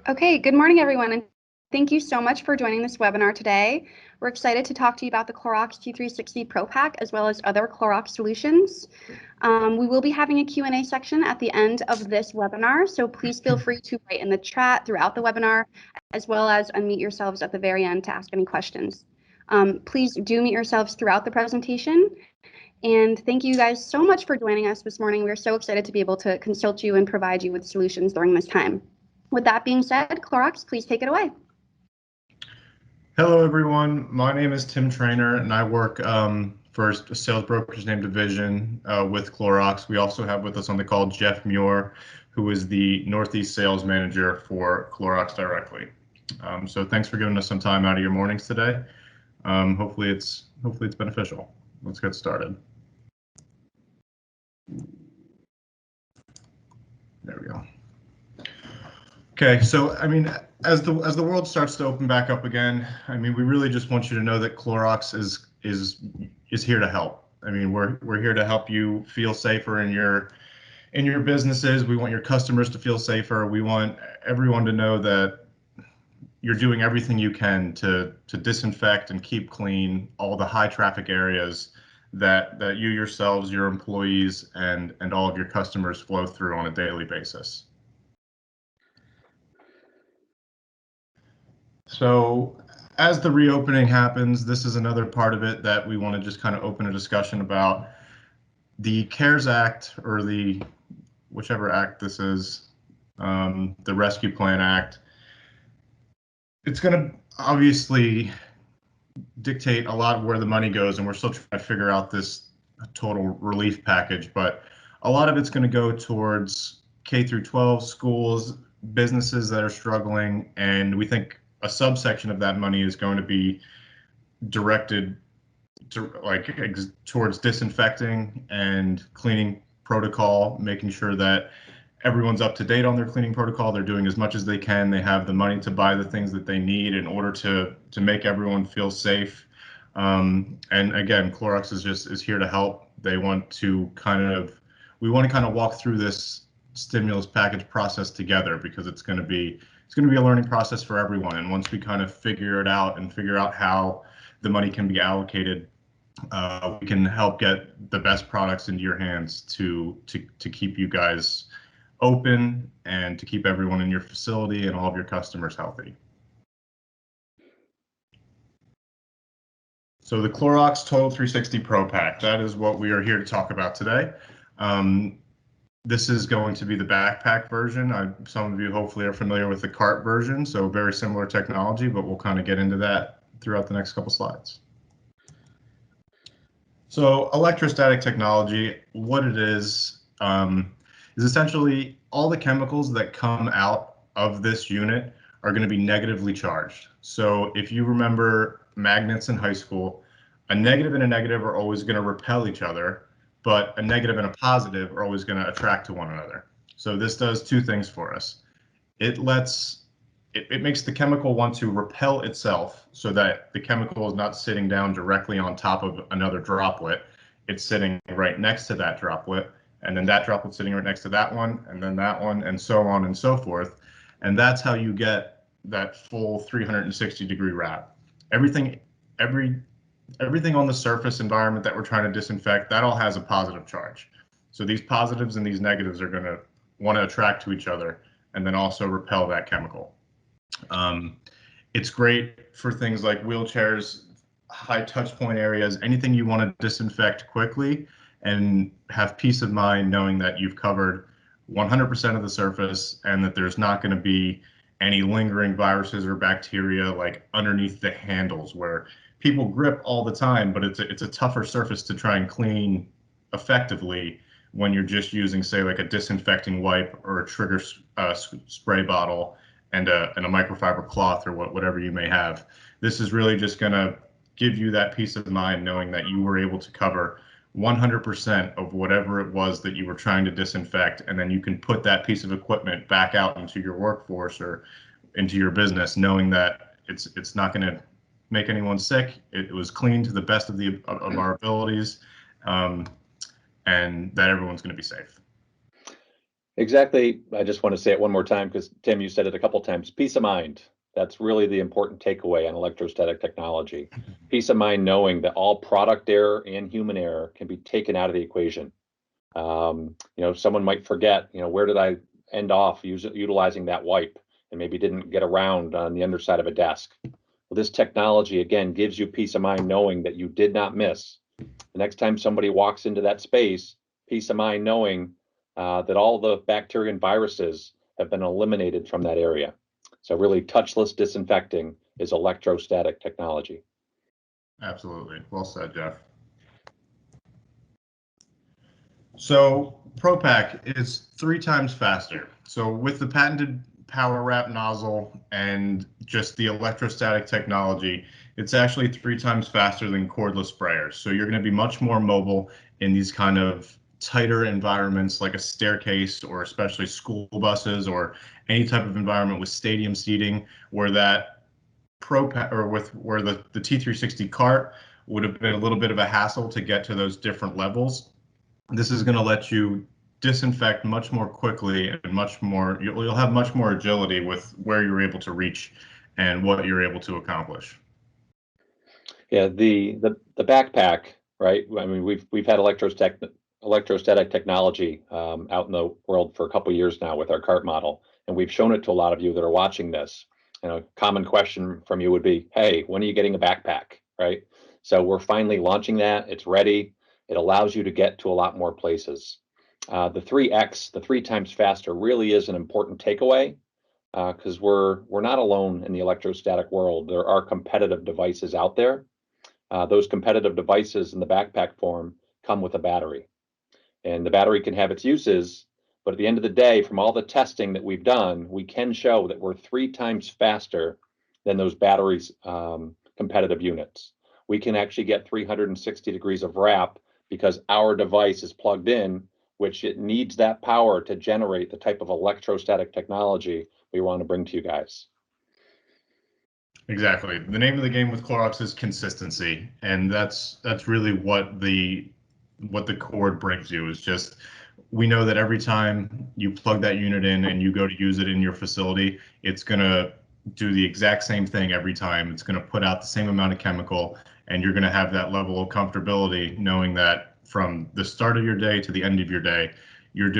Okay, good morning, everyone, and thank you so much for joining this webinar today. We're excited to talk to you about the Clorox T360 ProPack as well as other Clorox solutions. We will be having a Q&A section at the end of this webinar, so please feel free to write in the chat throughout the webinar, as well as unmute yourselves at the very end to ask any questions. Please do mute yourselves throughout the presentation. And thank you guys so much for joining us this morning. We're so excited to be able to consult you and provide you with solutions during this time. With that being said, Clorox, please take it away. Hello, everyone. My name is Tim Trainer, and I work for a sales brokerage named Division with Clorox. We also have with us on the call Jeff Muir, who is the Northeast Sales Manager for Clorox directly. So thanks for giving us some time out of your mornings today. Hopefully it's beneficial. Let's get started. There we go. Okay, so I mean, as the world starts to open back up again, I mean, we really just want you to know that Clorox is here to help. I mean, we're here to help you feel safer in your businesses. We want your customers to feel safer. We want everyone to know that you're doing everything you can to disinfect and keep clean all the high traffic areas that you yourselves, your employees, and all of your customers flow through on a daily basis. So as the reopening happens, this is another part of it that we want to just kind of open a discussion about. The CARES Act, or the whichever act this is, the Rescue Plan Act, it's going to obviously dictate a lot of where the money goes, and we're still trying to figure out this total relief package, but a lot of it's going to go towards K through 12 schools, businesses that are struggling, and we think a subsection of that money is going to be directed to towards disinfecting and cleaning protocol, making sure that everyone's up to date on their cleaning protocol. They're doing as much as they can. They have the money to buy the things that they need in order to make everyone feel safe. And again, Clorox is here to help. We want to kind of walk through this stimulus package process together, because it's going to be a learning process for everyone. And once we kind of figure it out and figure out how the money can be allocated, we can help get the best products into your hands to keep you guys open and to keep everyone in your facility and all of your customers healthy. So the Clorox Total 360 ProPack, that is what we are here to talk about today. This is going to be the backpack version. Some of you hopefully are familiar with the cart version, so very similar technology, but we'll kind of get into that throughout the next couple slides. So electrostatic technology, what it is essentially all the chemicals that come out of this unit are going to be negatively charged. So if you remember magnets in high school, a negative and a negative are always going to repel each other, but a negative and a positive are always going to attract to one another. So this does two things for us. It makes the chemical want to repel itself, so that the chemical is not sitting down directly on top of another droplet. It's sitting right next to that droplet, and then that droplet sitting right next to that one, and then that one, and so on and so forth. And that's how you get that full 360-degree wrap. Everything on the surface environment that we're trying to disinfect, that all has a positive charge. So these positives and these negatives are going to want to attract to each other and then also repel that chemical. It's great for things like wheelchairs, high touch point areas, anything you want to disinfect quickly and have peace of mind knowing that you've covered 100% of the surface and that there's not going to be any lingering viruses or bacteria like underneath the handles, where people grip all the time, but it's a tougher surface to try and clean effectively when you're just using, say, like a disinfecting wipe or a trigger spray bottle and a microfiber cloth or whatever you may have. This is really just going to give you that peace of mind knowing that you were able to cover 100% of whatever it was that you were trying to disinfect, and then you can put that piece of equipment back out into your workforce or into your business, knowing that it's not going to make anyone sick. It was clean to the best of our abilities, and that everyone's going to be safe. Exactly. I just want to say it one more time because Tim, you said it a couple times. Peace of mind. That's really the important takeaway on electrostatic technology. Peace of mind knowing that all product error and human error can be taken out of the equation. Someone might forget, where did I end off utilizing that wipe and maybe didn't get around on the underside of a desk. Well, this technology, again, gives you peace of mind knowing that you did not miss. The next time somebody walks into that space, peace of mind knowing that all the bacteria and viruses have been eliminated from that area. So really touchless disinfecting is electrostatic technology. Absolutely. Well said, Jeff. So ProPack is 3 times faster. So with the patented power wrap nozzle and just the electrostatic technology, it's actually 3 times faster than cordless sprayers. So you're going to be much more mobile in these kind of tighter environments like a staircase or especially school buses or any type of environment with stadium seating where that ProPack or where the T360 cart would have been a little bit of a hassle to get to those different levels. This is going to let you disinfect much more quickly and you'll have much more agility with where you're able to reach and what you're able to accomplish. Yeah, the backpack, right? I mean, we've had electrostatic technology out in the world for a couple of years now with our cart model, and we've shown it to a lot of you that are watching this. Common question from you would be, hey, when are you getting a backpack, right? So we're finally launching that. It's ready. It allows you to get to a lot more places. The 3x, the 3 times faster, really is an important takeaway because we're not alone in the electrostatic world. There are competitive devices out there. Those competitive devices in the backpack form come with a battery, and the battery can have its uses, but at the end of the day, from all the testing that we've done, we can show that we're 3 times faster than those batteries competitive units. We can actually get 360 degrees of wrap because our device is plugged in, which it needs that power to generate the type of electrostatic technology we want to bring to you guys. Exactly. The name of the game with Clorox is consistency, and that's really what the cord brings you is just we know that every time you plug that unit in and you go to use it in your facility, it's going to do the exact same thing every time. It's going to put out the same amount of chemical, and you're going to have that level of comfortability knowing that from the start of your day to the end of your day, you're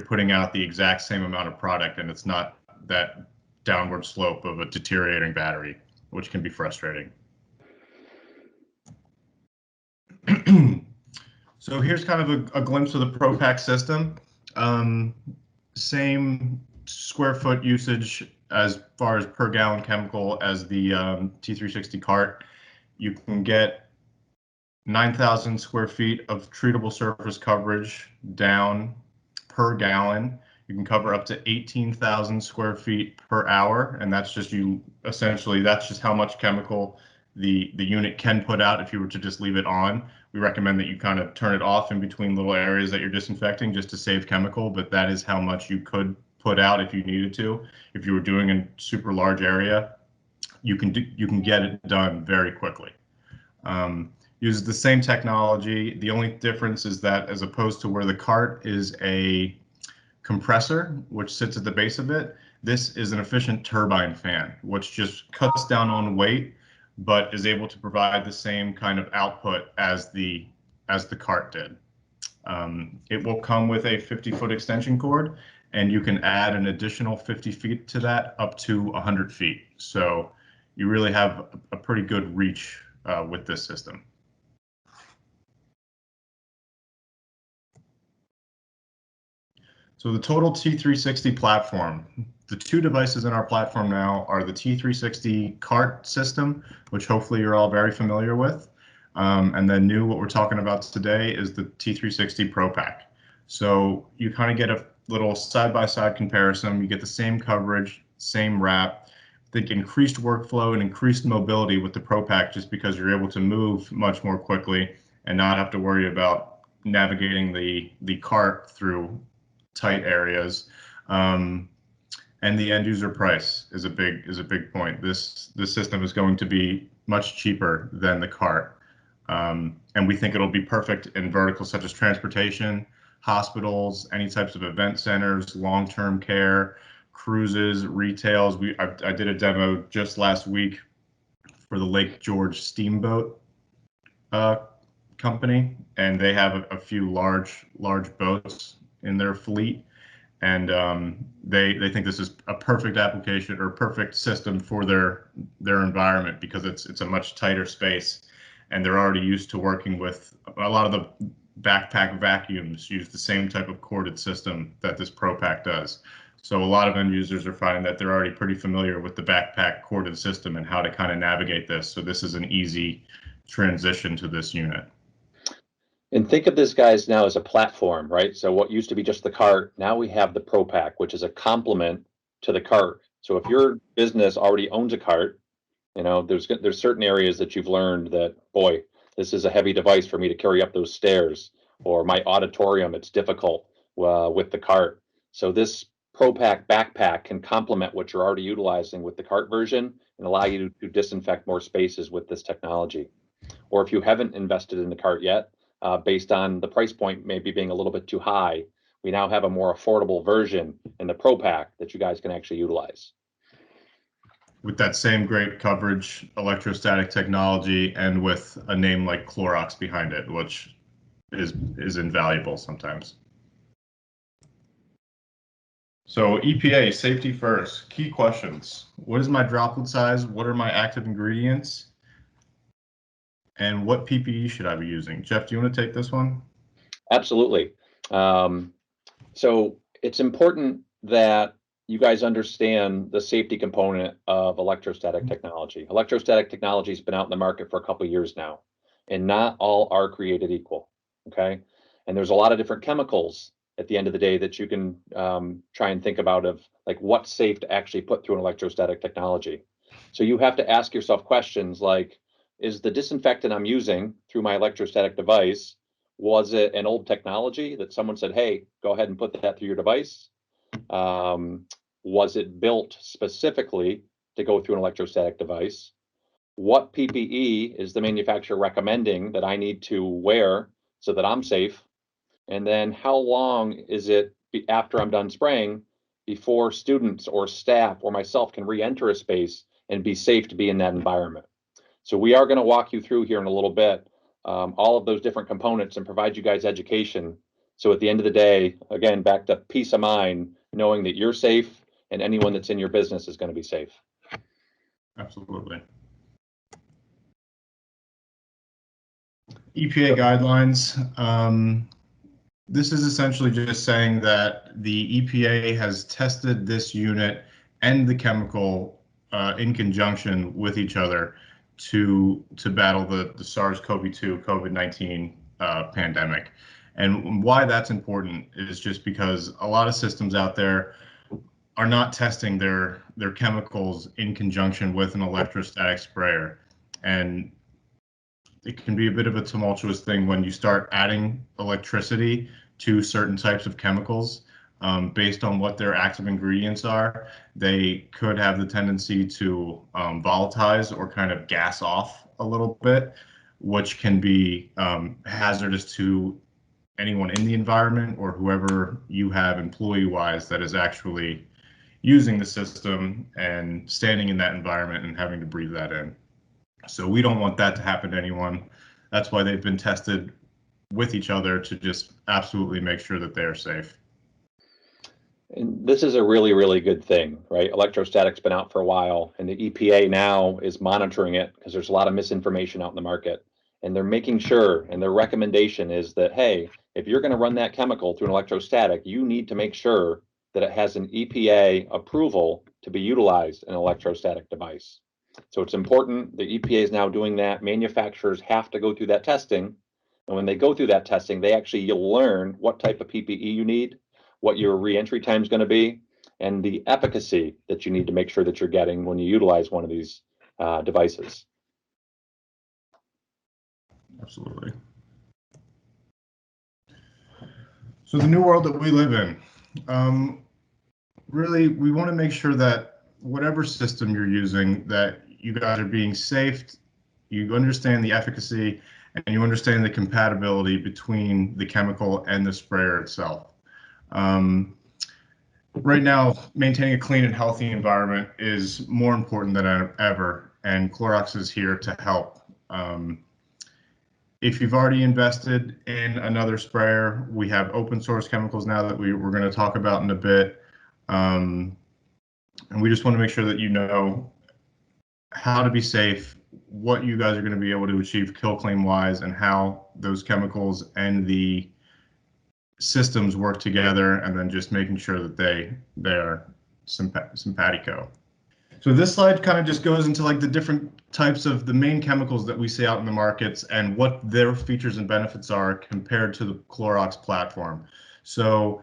putting out the exact same amount of product, and it's not that downward slope of a deteriorating battery, which can be frustrating. So here's kind of a glimpse of the ProPack system. Same square foot usage as far as per gallon chemical as the T360 cart. You can get 9,000 square feet of treatable surface coverage down per gallon. You can cover up to 18,000 square feet per hour, and that's just that's just how much chemical the unit can put out if you were to just leave it on. We recommend that you kind of turn it off in between little areas that you're disinfecting just to save chemical, but that is how much you could put out if you needed to. If you were doing a super large area, you can get it done very quickly. Uses the same technology. The only difference is that as opposed to where the cart is a compressor, which sits at the base of it, this is an efficient turbine fan, which just cuts down on weight, but is able to provide the same kind of output as the cart did. It will come with a 50-foot extension cord, and you can add an additional 50 feet to that up to 100 feet. So you really have a pretty good reach with this system. So the total T360 platform, the 2 devices in our platform now are the T360 cart system, which hopefully you're all very familiar with. And then new, what we're talking about today is the T360 ProPack. So you kind of get a little side-by-side comparison. You get the same coverage, same wrap, the increased workflow and increased mobility with the ProPack just because you're able to move much more quickly and not have to worry about navigating the cart through tight areas, and the end user price is a big point. This system is going to be much cheaper than the cart, and we think it'll be perfect in verticals such as transportation, hospitals, any types of event centers, long-term care, cruises, retails. I did a demo just last week for the Lake George Steamboat company, and they have a few large boats in their fleet, and they think this is a perfect application or perfect system for their environment because it's a much tighter space, and they're already used to working with a lot of the backpack vacuums use the same type of corded system that this ProPack does. So a lot of end users are finding that they're already pretty familiar with the backpack corded system and how to kind of navigate this. So this is an easy transition to this unit. And think of this, guys, now as a platform, right? So what used to be just the cart, now we have the ProPack, which is a complement to the cart. So if your business already owns a cart, you know, there's certain areas that you've learned that, boy, this is a heavy device for me to carry up those stairs, or my auditorium, it's difficult with the cart. So this ProPack backpack can complement what you're already utilizing with the cart version and allow you to disinfect more spaces with this technology. Or if you haven't invested in the cart yet, based on the price point maybe being a little bit too high, we now have a more affordable version in the ProPack that you guys can actually utilize. With that same great coverage, electrostatic technology, and with a name like Clorox behind it, which is invaluable sometimes. So EPA, safety first. Key questions. What is my droplet size? What are my active ingredients? And what PPE should I be using? Jeff, do you want to take this one? Absolutely. So it's important that you guys understand the safety component of electrostatic technology. Electrostatic technology has been out in the market for a couple of years now, and not all are created equal, okay? And there's a lot of different chemicals at the end of the day that you can try and think about of like what's safe to actually put through an electrostatic technology. So you have to ask yourself questions like, is the disinfectant I'm using through my electrostatic device, was it an old technology that someone said, hey, go ahead and put that through your device? Was it built specifically to go through an electrostatic device? What PPE is the manufacturer recommending that I need to wear so that I'm safe? And then how long is it after I'm done spraying before students or staff or myself can re-enter a space and be safe to be in that environment? So we are going to walk you through here in a little bit all of those different components and provide you guys education. So at the end of the day, again, back to peace of mind, knowing that you're safe and anyone that's in your business is going to be safe. Absolutely. EPA guidelines. This is essentially just saying that the EPA has tested this unit and the chemical in conjunction with each other to battle the SARS-CoV-2 COVID-19 pandemic. And why that's important is just because a lot of systems out there are not testing their chemicals in conjunction with an electrostatic sprayer. And it can be a bit of a tumultuous thing when you start adding electricity to certain types of chemicals. Based on what their active ingredients are, they could have the tendency to volatilize or kind of gas off a little bit, which can be hazardous to anyone in the environment or whoever you have employee-wise that is actually using the system and standing in that environment and having to breathe that in. So we don't want that to happen to anyone. That's why they've been tested with each other to just absolutely make sure that they're safe. And this is a really, really good thing, right? Electrostatic's been out for a while, and the EPA now is monitoring it because there's a lot of misinformation out in the market. And they're making sure, and their recommendation is that, hey, if you're going to run that chemical through an electrostatic, you need to make sure that it has an EPA approval to be utilized in an electrostatic device. So it's important. The EPA is now doing that. Manufacturers have to go through that testing. And when they go through that testing, you'll learn what type of PPE you need, what your reentry time is going to be, and the efficacy that you need to make sure that you're getting when you utilize one of these devices. Absolutely. So the new world that we live in, really, we want to make sure that whatever system you're using, that you guys are being safe, you understand the efficacy, and you understand the compatibility between the chemical and the sprayer itself. Right now, maintaining a clean and healthy environment is more important than ever, and Clorox is here to help. If you've already invested in another sprayer, we have open source chemicals now that we're going to talk about in a bit. And we just want to make sure that you know how to be safe, what you guys are going to be able to achieve kill claim wise, and how those chemicals and the systems work together, and then just making sure that they are simpatico. So this slide kind of just goes into like the different types of the main chemicals that we see out in the markets and what their features and benefits are compared to the Clorox platform. So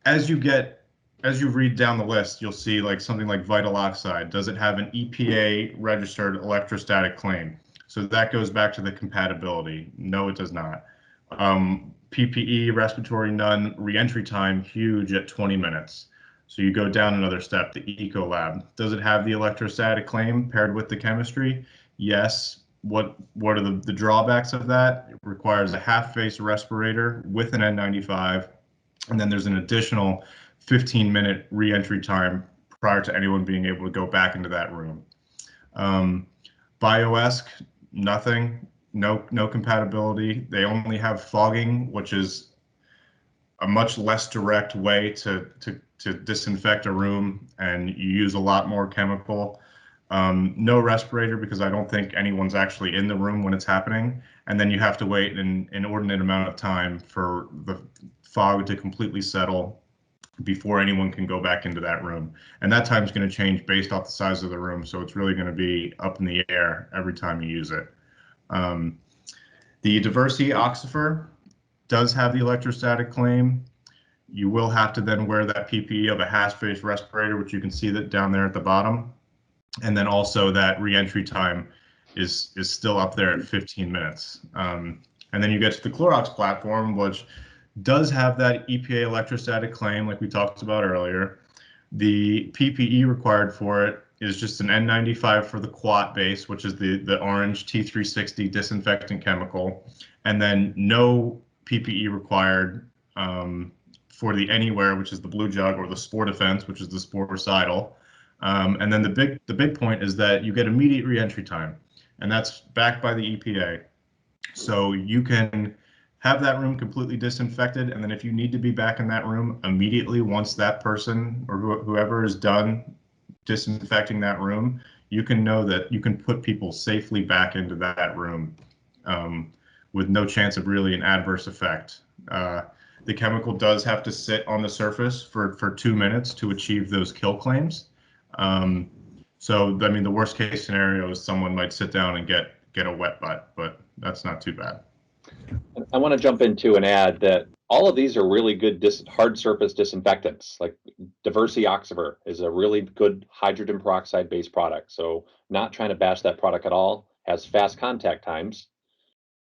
as you read down the list, you'll see like something like vital oxide. Does it have an EPA registered electrostatic claim? So that goes back to the compatibility. No, it does not. PPE, respiratory, none. Reentry time, huge at 20 minutes. So you go down another step, the Ecolab. Does it have the electrostatic claim paired with the chemistry? Yes. What are the drawbacks of that? It requires a half-face respirator with an N95, and then there's an additional 15-minute reentry time prior to anyone being able to go back into that room. BioEsk, nothing, no compatibility. They only have fogging, which is a much less direct way to disinfect a room, and you use a lot more chemical. No respirator, because I don't think anyone's actually in the room when it's happening, and then you have to wait an inordinate amount of time for the fog to completely settle before anyone can go back into that room. And that time is going to change based off the size of the room, so it's really going to be up in the air every time you use it. The Diversity Oxifer does have the electrostatic claim. You will have to then wear that PPE of a half-face respirator, which you can see that down there at the bottom. And then also that reentry time is still up there at 15 minutes. And then you get to the Clorox platform, which does have that EPA electrostatic claim like we talked about earlier. The PPE required for it is just an N95 for the quat base, which is the orange T360 disinfectant chemical, and then no PPE required for the Anywhere, which is the blue jug, or the Spore Defense, which is the sporicidal. And then the big point is that you get immediate reentry time, and that's backed by the EPA. So you can have that room completely disinfected, and then if you need to be back in that room immediately once that person or whoever is done disinfecting that room, you can know that you can put people safely back into that room with no chance of really an adverse effect. The chemical does have to sit on the surface for 2 minutes to achieve those kill claims. So, I mean, the worst case scenario is someone might sit down and get a wet butt, but that's not too bad. I want to jump in too and add that all of these are really good hard surface disinfectants. Like Diversity Oxifer is a really good hydrogen peroxide based product. So not trying to bash that product at all, has fast contact times.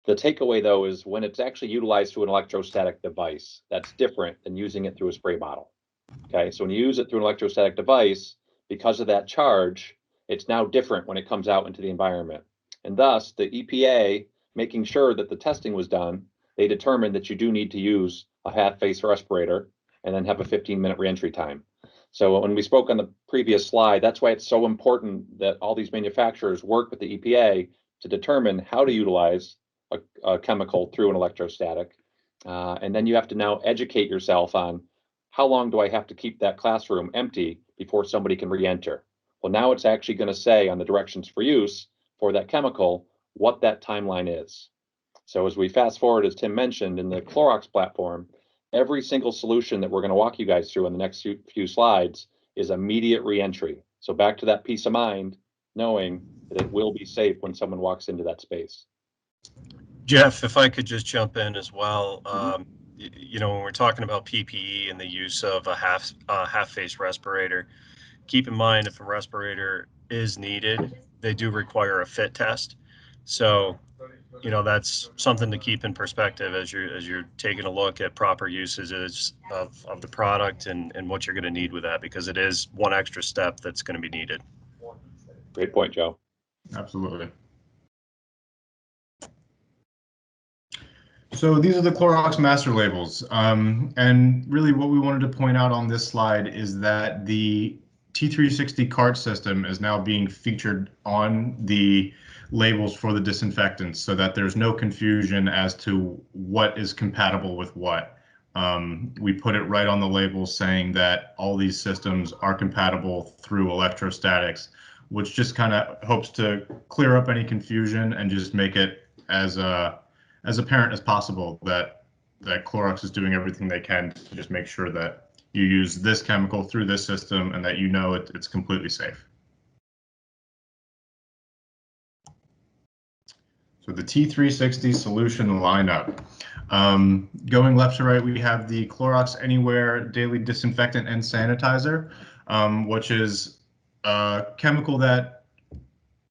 The takeaway though is when it's actually utilized through an electrostatic device, that's different than using it through a spray bottle. Okay, so when you use it through an electrostatic device, because of that charge, it's now different when it comes out into the environment. And thus the EPA, making sure that the testing was done, they determined that you do need to use a half-face respirator and then have a 15-minute reentry time. So when we spoke on the previous slide, that's why it's so important that all these manufacturers work with the EPA to determine how to utilize a chemical through an electrostatic. And then you have to now educate yourself on how long do I have to keep that classroom empty before somebody can re-enter? Well, now it's actually going to say on the directions for use for that chemical what that timeline is. So as we fast forward, as Tim mentioned, in the Clorox platform, every single solution that we're going to walk you guys through in the next few slides is immediate reentry. So back to that peace of mind, knowing that it will be safe when someone walks into that space. Jeff, if I could just jump in as well. You know, when we're talking about PPE and the use of a half-face respirator, keep in mind if a respirator is needed, they do require a fit test. So, you know, that's something to keep in perspective as you're taking a look at proper usages of the product and what you're going to need with that, because it is one extra step that's going to be needed. Great point, Joe. Absolutely. So these are the Clorox master labels. And really what we wanted to point out on this slide is that the T360 cart system is now being featured on the labels for the disinfectants so that there's no confusion as to what is compatible with what. We put it right on the labels saying that all these systems are compatible through electrostatics, which just kind of hopes to clear up any confusion and just make it as apparent as possible that Clorox is doing everything they can to just make sure that you use this chemical through this system and that you know it's completely safe. So the T360 solution lineup. Going left to right, we have the Clorox Anywhere Daily Disinfectant and Sanitizer, which is a chemical that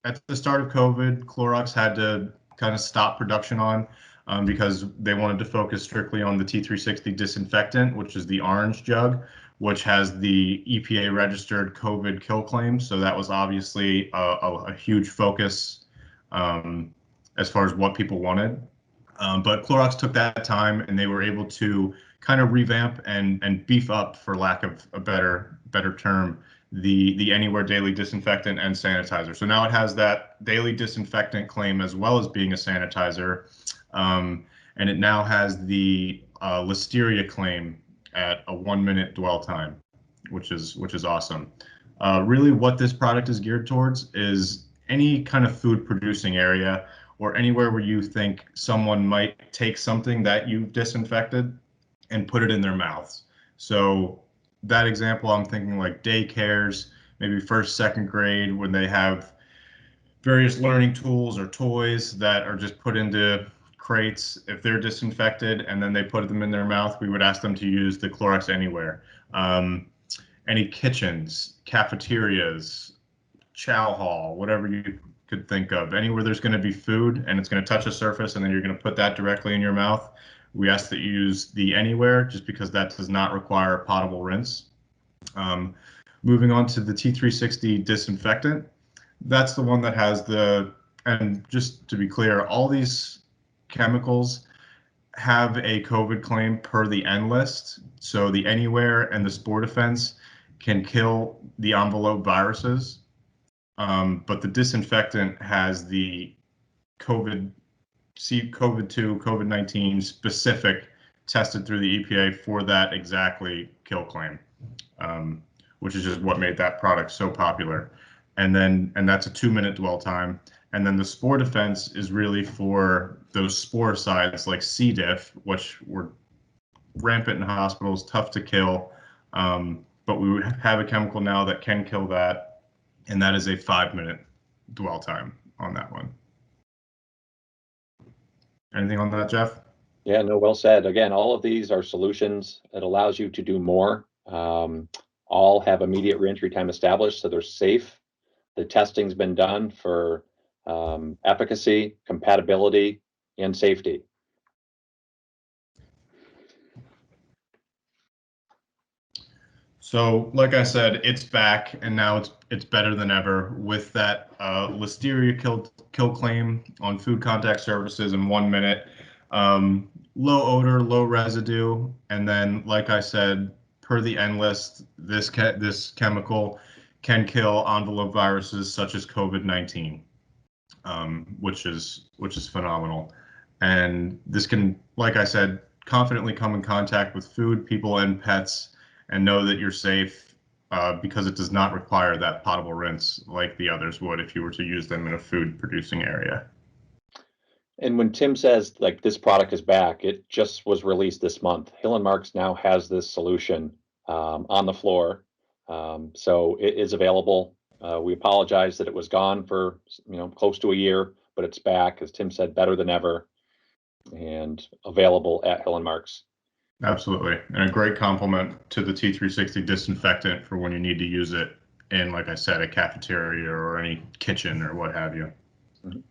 at the start of COVID, Clorox had to kind of stop production on because they wanted to focus strictly on the T360 disinfectant, which is the orange jug, which has the EPA registered COVID kill claim. So that was obviously a huge focus as far as what people wanted. But Clorox took that time and they were able to kind of revamp and beef up, for lack of a better term, the Anywhere Daily Disinfectant and Sanitizer. So now it has that daily disinfectant claim as well as being a sanitizer. And it now has the Listeria claim at a 1-minute dwell time, which is awesome. Really what this product is geared towards is any kind of food producing area or anywhere where you think someone might take something that you've disinfected and put it in their mouths. So that example, I'm thinking like daycares, maybe first, second grade, when they have various learning tools or toys that are just put into crates. If they're disinfected and then they put them in their mouth, we would ask them to use the Clorox Anywhere. Any kitchens, cafeterias, chow hall, whatever you could think of, anywhere there's going to be food and it's going to touch a surface and then you're going to put that directly in your mouth, we ask that you use the Anywhere just because that does not require a potable rinse. Moving on to the T360 disinfectant, that's the one that has and just to be clear, all these chemicals have a COVID claim per the N list. So the Anywhere and the Spore Defense can kill the envelope viruses. But the disinfectant has the COVID-2, COVID-19 specific tested through the EPA for that exactly kill claim, which is just what made that product so popular. And that's a 2-minute dwell time. And then the Spore Defense is really for those sporicides like C. diff, which were rampant in hospitals, tough to kill. But we have a chemical now that can kill that. And that is a 5-minute dwell time on that one. Anything on that, Jeff? Yeah, no, well said. Again, all of these are solutions that allows you to do more. All have immediate reentry time established, so they're safe. The testing's been done for efficacy, compatibility, and safety. So, like I said, it's back, and now it's better than ever with that Listeria kill claim on food contact surfaces in 1 minute. Low odor, low residue, and then, like I said, per the N list, this chemical can kill envelope viruses such as COVID-19, which is phenomenal. And this can, like I said, confidently come in contact with food, people, and pets, and know that you're safe because it does not require that potable rinse like the others would if you were to use them in a food producing area. And when Tim says like this product is back, it just was released this month. Hill & Marks now has this solution on the floor. So it is available. We apologize that it was gone for close to a year, but it's back, as Tim said, better than ever and available at Hill & Marks. Absolutely. And a great complement to the T360 disinfectant for when you need to use it in, like I said, a cafeteria or any kitchen or what have you. Mm-hmm.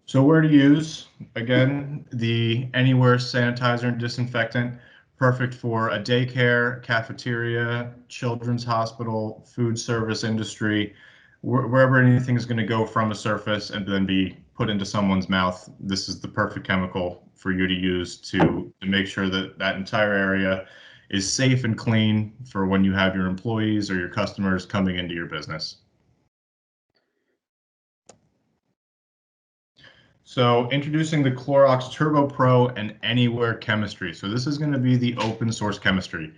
So where to use? Again, the Anywhere sanitizer and disinfectant, perfect for a daycare, cafeteria, children's hospital, food service industry, wherever anything is going to go from a surface and then be put into someone's mouth, this is the perfect chemical for you to use to make sure that that entire area is safe and clean for when you have your employees or your customers coming into your business. So introducing the Clorox Turbo Pro and Anywhere chemistry. So this is going to be the open source chemistry.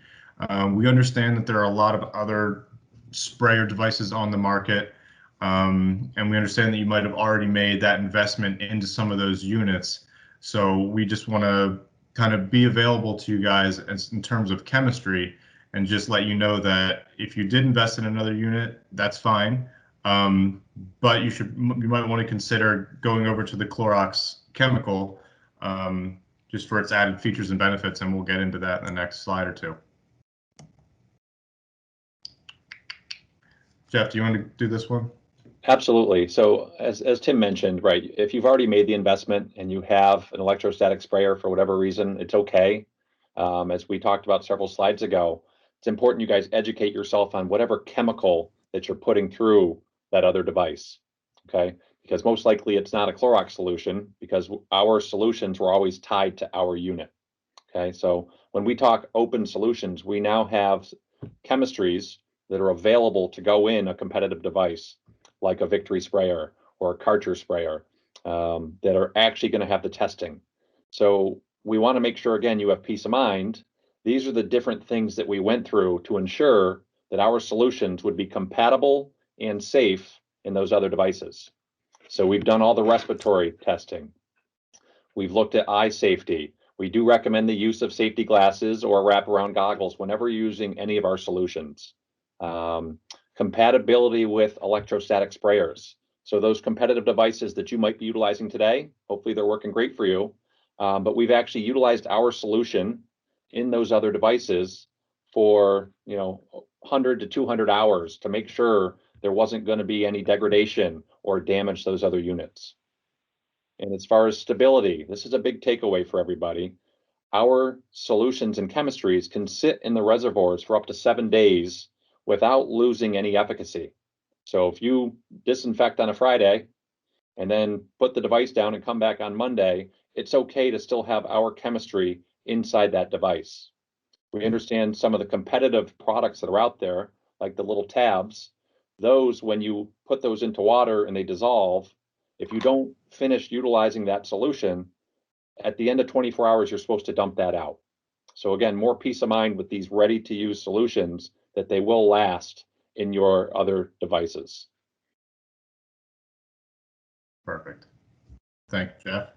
We understand that there are a lot of other sprayer devices on the market, and we understand that you might have already made that investment into some of those units. So we just want to kind of be available to you guys in terms of chemistry, and just let you know that if you did invest in another unit, that's fine. But you might want to consider going over to the Clorox chemical, just for its added features and benefits, and we'll get into that in the next slide or two. Jeff, do you want to do this one? Absolutely. So as Tim mentioned, right, if you've already made the investment and you have an electrostatic sprayer for whatever reason, it's okay. As we talked about several slides ago, it's important you guys educate yourself on whatever chemical that you're putting through that other device, okay? Because most likely it's not a Clorox solution, because our solutions were always tied to our unit, okay? So when we talk open solutions, we now have chemistries that are available to go in a competitive device, like a Victory sprayer or a Karcher sprayer, that are actually going to have the testing. So we want to make sure, again, you have peace of mind. These are the different things that we went through to ensure that our solutions would be compatible and safe in those other devices. So we've done all the respiratory testing. We've looked at eye safety. We do recommend the use of safety glasses or wraparound goggles whenever you're using any of our solutions. Compatibility with electrostatic sprayers. So those competitive devices that you might be utilizing today, hopefully they're working great for you, but we've actually utilized our solution in those other devices for 100 to 200 hours to make sure there wasn't going to be any degradation or damage to those other units. And as far as stability, this is a big takeaway for everybody. Our solutions and chemistries can sit in the reservoirs for up to 7 days without losing any efficacy. So if you disinfect on a Friday and then put the device down and come back on Monday, it's okay to still have our chemistry inside that device. We understand some of the competitive products that are out there, like the little tabs, those, when you put those into water and they dissolve, if you don't finish utilizing that solution, at the end of 24 hours, you're supposed to dump that out. So again, more peace of mind with these ready-to-use solutions that they will last in your other devices. Perfect. Thank you, Jeff.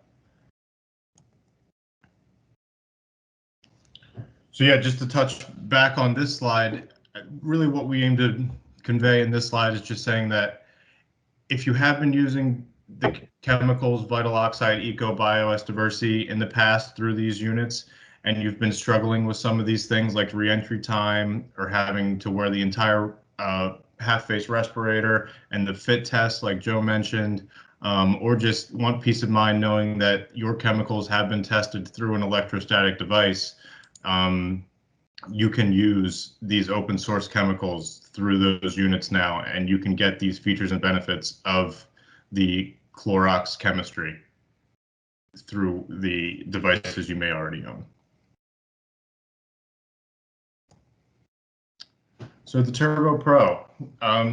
So yeah, just to touch back on this slide, really what we aim to convey in this slide is just saying that if you have been using the chemicals, Vital Oxide, Eco, Bio, S Diversity in the past through these units, and you've been struggling with some of these things like reentry time or having to wear the entire half-face respirator and the fit test like Joe mentioned, or just want peace of mind knowing that your chemicals have been tested through an electrostatic device, you can use these open source chemicals through those units now, and you can get these features and benefits of the Clorox chemistry through the devices you may already own. So the Turbo Pro,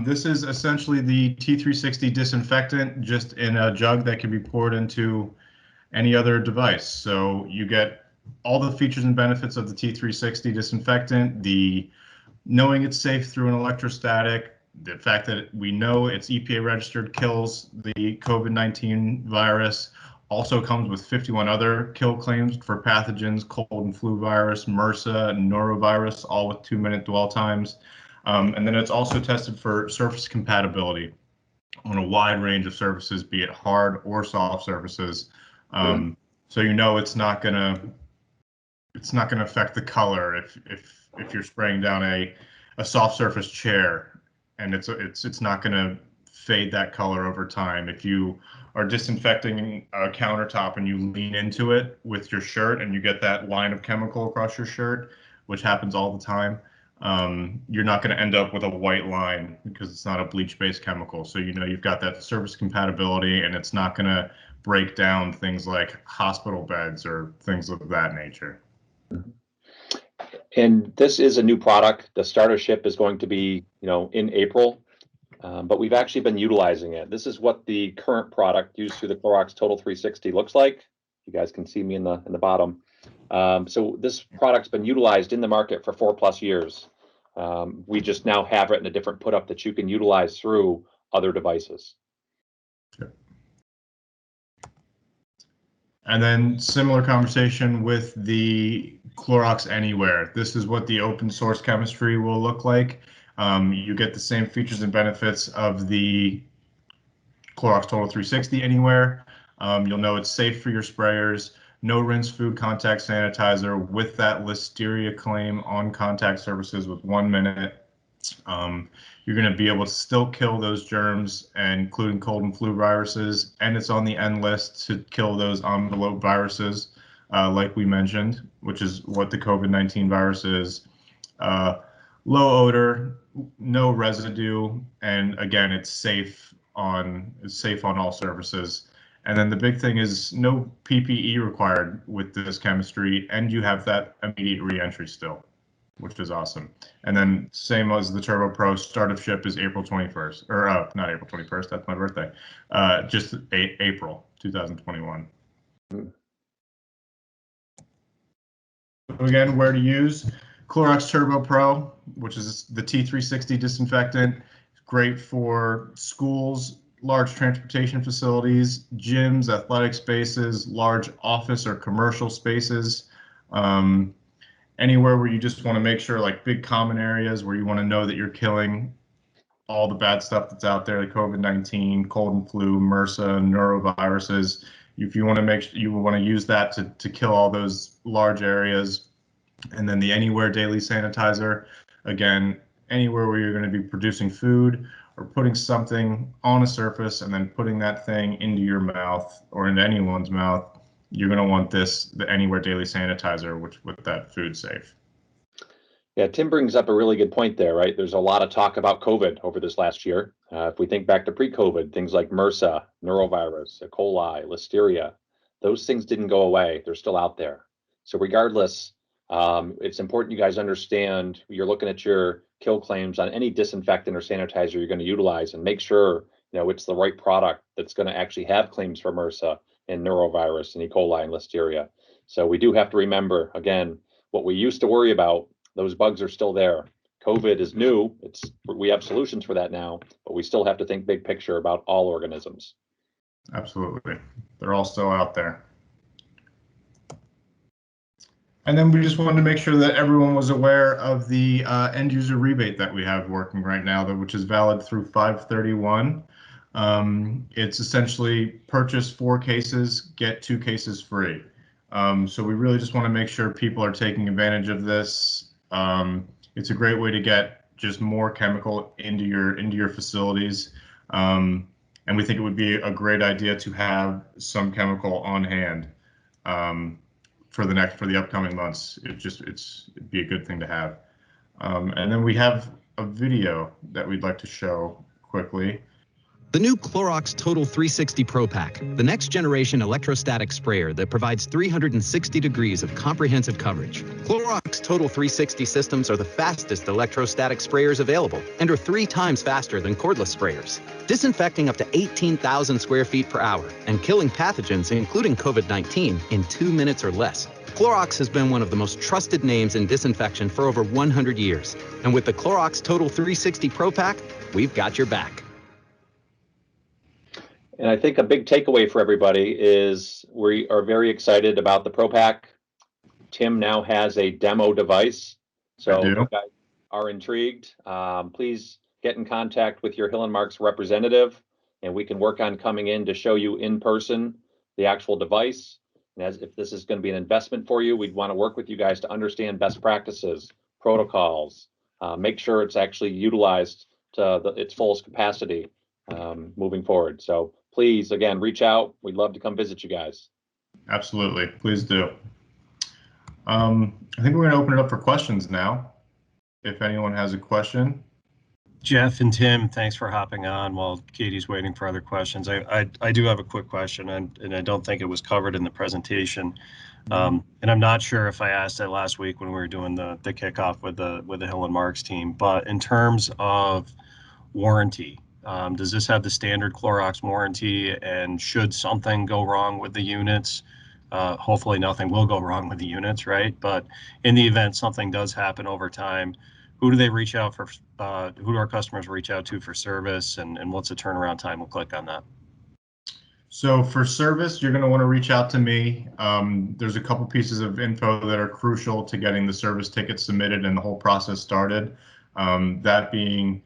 this is essentially the T360 disinfectant, just in a jug that can be poured into any other device. So you get all the features and benefits of the T360 disinfectant, the knowing it's safe through an electrostatic, the fact that we know it's EPA registered, kills the COVID-19 virus, also comes with 51 other kill claims for pathogens, cold and flu virus, MRSA, and norovirus, all with 2-minute dwell times. And then it's also tested for surface compatibility on a wide range of surfaces, be it hard or soft surfaces. So you know it's not gonna affect the color if you're spraying down a soft surface chair, and it's not gonna fade that color over time. If you are disinfecting a countertop and you lean into it with your shirt and you get that line of chemical across your shirt, which happens all the time, you're not going to end up with a white line because it's not a bleach-based chemical. So you've got that surface compatibility, and it's not going to break down things like hospital beds or things of that nature. And this is a new product. The starter ship is going to be, in April, but we've actually been utilizing it. This is what the current product used through the Clorox Total 360 looks like. You guys can see me in the bottom. So this product's been utilized in the market for 4+ years. We just now have it in a different put up that you can utilize through other devices. And then similar conversation with the Clorox Anywhere. This is what the open source chemistry will look like. You get the same features and benefits of the Clorox Total 360 Anywhere. You'll know it's safe for your sprayers. No rinse food contact sanitizer with that Listeria claim on contact surfaces with 1 minute. You're going to be able to still kill those germs, including cold and flu viruses, and it's on the N list to kill those envelope viruses, like we mentioned, which is what the COVID-19 virus is. Low odor, no residue, and again, it's safe on all surfaces. And then the big thing is no PPE required with this chemistry, and you have that immediate re-entry still, which is awesome. And then same as the Turbo Pro, start of ship is April 21st, or not April 21st, that's my birthday, just April 2021. So again, where to use? Clorox Turbo Pro, which is the T360 disinfectant, great for schools, large transportation facilities, gyms, athletic spaces, large office or commercial spaces. Anywhere where you just want to make sure, like big common areas where you want to know that you're killing all the bad stuff that's out there, like COVID-19, cold and flu, MRSA, neuroviruses. If you want to you want to use that to kill all those large areas. And then the Anywhere Daily Sanitizer, again, anywhere where you're going to be producing food or putting something on a surface and then putting that thing into your mouth or into anyone's mouth, you're going to want the Anywhere Daily Sanitizer, which with that food safe. Yeah, Tim brings up a really good point there, right? There's a lot of talk about COVID over this last year. If we think back to pre-COVID, things like MRSA, norovirus, E. coli, Listeria, those things didn't go away. They're still out there. So regardless, it's important you guys understand you're looking at your kill claims on any disinfectant or sanitizer you're going to utilize and make sure it's the right product that's going to actually have claims for MRSA and norovirus and E. coli and Listeria. So we do have to remember, again, what we used to worry about, those bugs are still there. COVID is new. We have solutions for that now, but we still have to think big picture about all organisms. Absolutely. They're all still out there. And then we just wanted to make sure that everyone was aware of the end user rebate that we have working right now, which is valid through 5/31. It's essentially purchase 4 cases, get 2 cases free. So we really just want to make sure people are taking advantage of this. It's a great way to get just more chemical into your facilities. And we think it would be a great idea to have some chemical on hand. For the upcoming months. It'd be a good thing to have. And then we have a video that we'd like to show quickly. The new Clorox Total 360 ProPack, the next generation electrostatic sprayer that provides 360 degrees of comprehensive coverage. Clorox Total 360 systems are the fastest electrostatic sprayers available and are 3 times faster than cordless sprayers, disinfecting up to 18,000 square feet per hour and killing pathogens, including COVID-19, in 2 minutes or less. Clorox has been one of the most trusted names in disinfection for over 100 years. And with the Clorox Total 360 ProPack, we've got your back. And I think a big takeaway for everybody is we are very excited about the ProPack. Tim now has a demo device. So if you guys are intrigued, please get in contact with your Hill & Marks representative, and we can work on coming in to show you in person the actual device. And if this is going to be an investment for you, we'd want to work with you guys to understand best practices, protocols, make sure it's actually utilized to its fullest capacity moving forward. So please, again, reach out. We'd love to come visit you guys. Absolutely. Please do. I think we're going to open it up for questions now. if anyone has a question. Jeff and Tim, thanks for hopping on while Katie's waiting for other questions. I do have a quick question, and I don't think it was covered in the presentation. And I'm not sure if I asked it last week when we were doing the kickoff with the Hill and Marks team, but in terms of warranty, does this have the standard Clorox warranty? And should something go wrong with the units, hopefully nothing will go wrong with the units, right? But in the event something does happen over time, who do they reach out for? Who do our customers reach out to for service, and what's the turnaround time? We'll click on that. So for service, you're going to want to reach out to me. There's a couple pieces of info that are crucial to getting the service ticket submitted and the whole process started. That being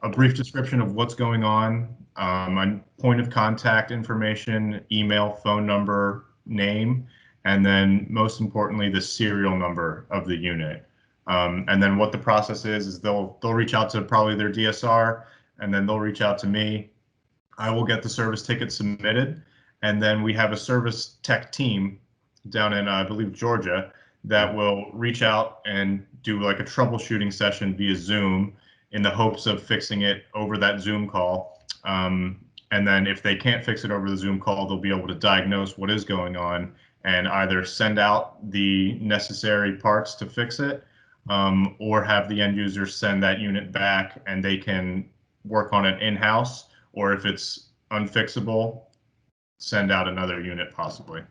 a brief description of what's going on, my point of contact information, email, phone number, name, and then most importantly, the serial number of the unit. And then what the process is they'll reach out to probably their DSR, and then they'll reach out to me. I will get the service ticket submitted, and then we have a service tech team down in, I believe, Georgia, that will reach out and do like a troubleshooting session via Zoom in the hopes of fixing it over that Zoom call. And then if they can't fix it over the Zoom call, they'll be able to diagnose what is going on and either send out the necessary parts to fix it, or have the end user send that unit back and they can work on it in-house, or if it's unfixable, send out another unit possibly.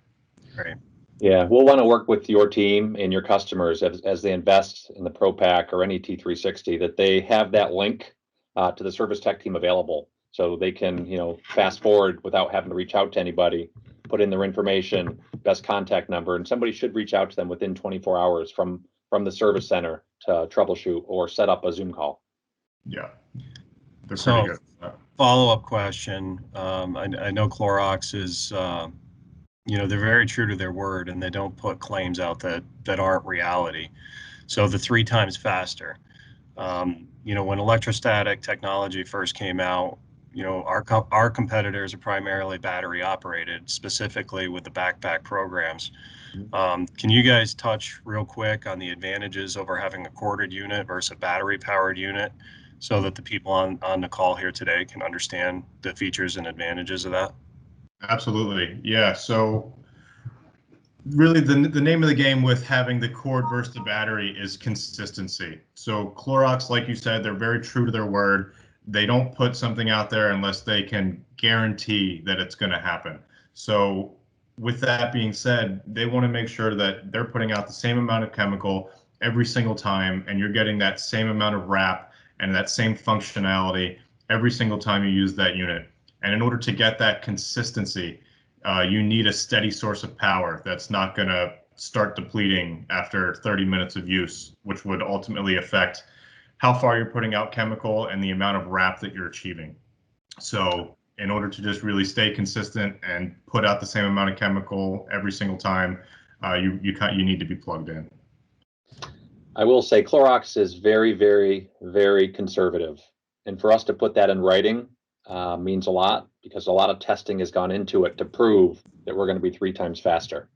Right. Yeah, we'll want to work with your team and your customers as they invest in the ProPack or any T360, that they have that link to the service tech team available, so they can, fast forward without having to reach out to anybody, put in their information, best contact number, and somebody should reach out to them within 24 hours from the service center to troubleshoot or set up a Zoom call. Yeah, they're So, pretty good. Follow-up question. I know Clorox is, they're very true to their word, and they don't put claims out that aren't reality. So the 3 times faster. When electrostatic technology first came out, our competitors are primarily battery operated, specifically with the backpack programs. Can you guys touch real quick on the advantages over having a corded unit versus a battery powered unit, so that the people on the call here today can understand the features and advantages of that? Absolutely. Yeah. So really the name of the game with having the cord versus the battery is consistency. So Clorox, like you said, they're very true to their word. They don't put something out there unless they can guarantee that it's going to happen. So with that being said, they want to make sure that they're putting out the same amount of chemical every single time, and you're getting that same amount of wrap and that same functionality every single time you use that unit. And in order to get that consistency, you need a steady source of power that's not going to start depleting after 30 minutes of use, which would ultimately affect how far you're putting out chemical and the amount of wrap that you're achieving. So in order to just really stay consistent and put out the same amount of chemical every single time, you need to be plugged in. I will say Clorox is very, very, very conservative. And for us to put that in writing means a lot, because a lot of testing has gone into it to prove that we're going to be 3 times faster.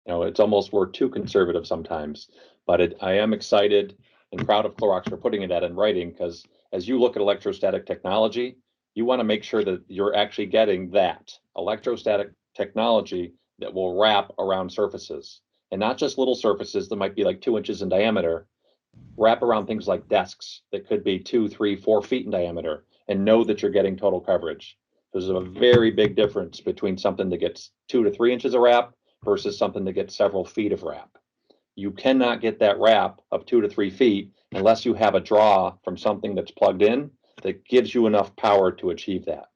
It's almost, we're too conservative sometimes, but I am excited and proud of Clorox for putting that in writing, because as you look at electrostatic technology, you want to make sure that you're actually getting that electrostatic technology that will wrap around surfaces, and not just little surfaces that might be like 2 inches in diameter. Wrap around things like desks that could be 2, 3, 4 feet in diameter, and know that you're getting total coverage. There's a very big difference between something that gets 2 to 3 inches of wrap versus something that gets several feet of wrap. You cannot get that wrap of 2 to 3 feet unless you have a draw from something that's plugged in that gives you enough power to achieve that.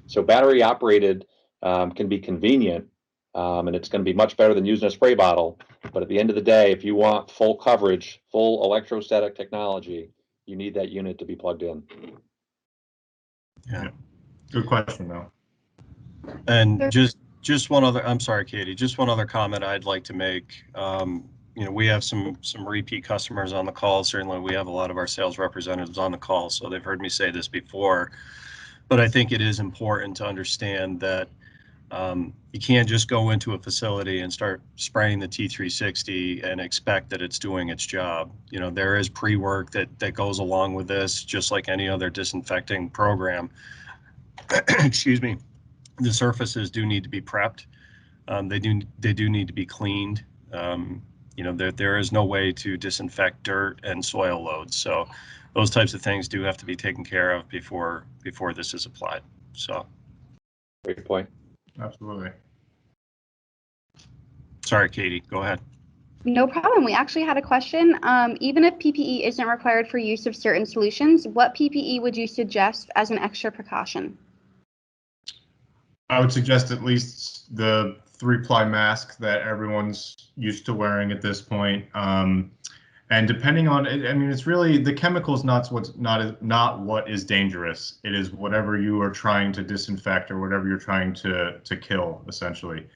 So battery operated can be convenient, and it's going to be much better than using a spray bottle. But at the end of the day, if you want full coverage, full electrostatic technology, you need that unit to be plugged in. Yeah. Good question, though. And just one other, I'm sorry, Katie, just one other comment I'd like to make. We have some repeat customers on the call. Certainly we have a lot of our sales representatives on the call, so they've heard me say this before. But I think it is important to understand that You can't just go into a facility and start spraying the T360 and expect that it's doing its job. You know, there is pre-work that goes along with this, just like any other disinfecting program. Excuse me. The surfaces do need to be prepped. They do need to be cleaned. You know, there is no way to disinfect dirt and soil loads. So those types of things do have to be taken care of before this is applied. So. Great point. Absolutely. Sorry, Katie, go ahead. No problem. We actually had a question. Even if PPE isn't required for use of certain solutions, what PPE would you suggest as an extra precaution? I would suggest at least the 3-ply mask that everyone's used to wearing at this point. And depending on it, I mean, it's really the chemicals, not what is dangerous. It is whatever you are trying to disinfect or whatever you're trying to kill, essentially.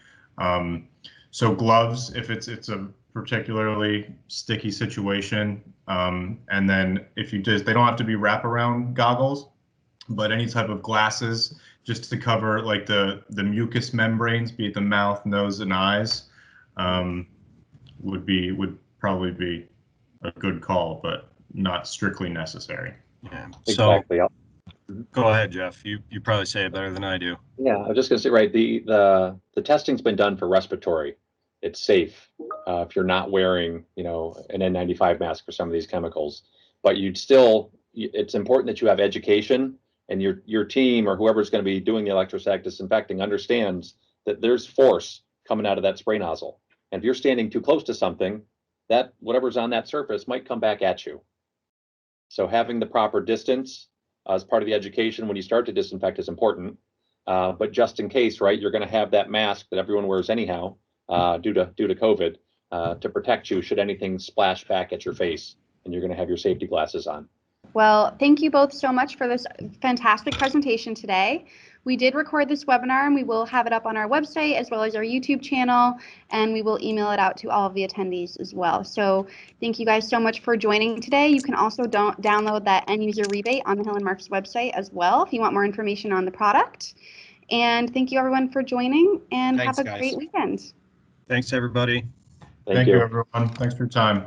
So gloves, if it's a particularly sticky situation, and then if you they don't have to be wraparound goggles, but any type of glasses just to cover like the mucous membranes, be it the mouth, nose, and eyes, would probably be a good call, but not strictly necessary. Yeah. Exactly. So go ahead, Jeff. You probably say it better than I do. Yeah, I was just going to say, right, the testing's been done for respiratory. It's safe if you're not wearing, you know, an N95 mask for some of these chemicals, but it's important that you have education and your team or whoever's going to be doing the electrostatic disinfecting understands that there's force coming out of that spray nozzle. And if you're standing too close to something, that whatever's on that surface might come back at you. So having the proper distance as part of the education when you start to disinfect is important. But just in case, right, you're going to have that mask that everyone wears anyhow due to COVID to protect you should anything splash back at your face, and you're going to have your safety glasses on. Well, thank you both so much for this fantastic presentation today. We did record this webinar and we will have it up on our website as well as our YouTube channel, and we will email it out to all of the attendees as well. So thank you guys so much for joining today. You can also download that end user rebate on the Hill & Marks website as well if you want more information on the product. And thank you everyone for joining, and have a great weekend. Thanks, everybody. Thank you. Everyone. Thanks for your time.